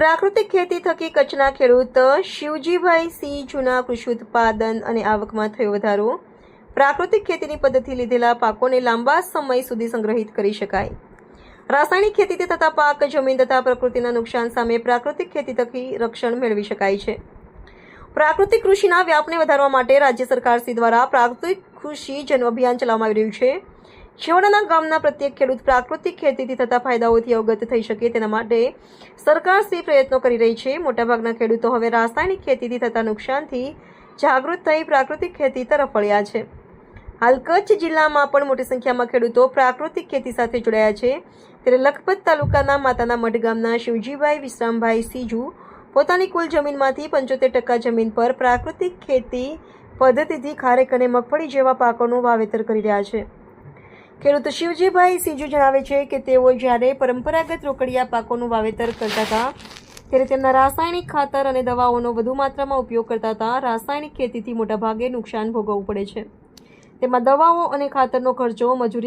પ્રાકૃતિક ખેતી થકી કચ્છના ખેડૂત શિવજીભાઈ સી જૂના કૃષિ ઉત્પાદન અને આવકમાં થયો વધારો। પ્રાકૃતિક ખેતીની પદ્ધતિ લીધેલા પાકોને લાંબા સમય સુધી સંગ્રહિત કરી શકાય। રાસાયણિક ખેતીથી થતા પાક, જમીન તથા પ્રકૃતિના નુકસાન સામે પ્રાકૃતિક ખેતી થકી રક્ષણ મેળવી શકાય છે। પ્રાકૃતિક કૃષિના વ્યાપને વધારવા માટે રાજ્ય સરકારશ્રી દ્વારા પ્રાકૃતિક કૃષિ જન અભિયાન ચલાવવામાં આવી રહ્યું છે। છેવાડાના ગામના પ્રત્યેક ખેડૂત પ્રાકૃતિક ખેતીથી થતા ફાયદાઓથી અવગત થઈ શકે તેના માટે સરકારશ્રી પ્રયત્નો કરી રહી છે। મોટાભાગના ખેડૂતો હવે રાસાયણિક ખેતીથી થતા નુકસાનથી જાગૃત થઈ પ્રાકૃતિક ખેતી તરફ વળ્યા છે। હાલ કચ્છ જિલ્લામાં પણ મોટી સંખ્યામાં ખેડૂતો પ્રાકૃતિક ખેતી સાથે જોડાયા છે। ત્યારે લખપત તાલુકાના માતાના મઢ ગામના શિવજીભાઈ વિશ્રામભાઈ સીજુ પોતાની કુલ જમીનમાંથી 75% જમીન પર પ્રાકૃતિક ખેતી પદ્ધતિથી ખારેક અને મગફળી જેવા પાકોનું વાવેતર કરી રહ્યા છે। ખેડૂત શિવજીભાઈ સીજુ જણાવે છે કે તેઓ જ્યારે પરંપરાગત રોકડિયા પાકોનું વાવેતર કરતા હતા ત્યારે તેમના રાસાયણિક ખાતર અને દવાઓનો વધુ માત્રામાં ઉપયોગ કરતા હતા। રાસાયણિક ખેતીથી મોટાભાગે નુકસાન ભોગવવું પડે છે। તેમાં દવાઓ અને ખાતરનો ખર્ચો, મજૂરી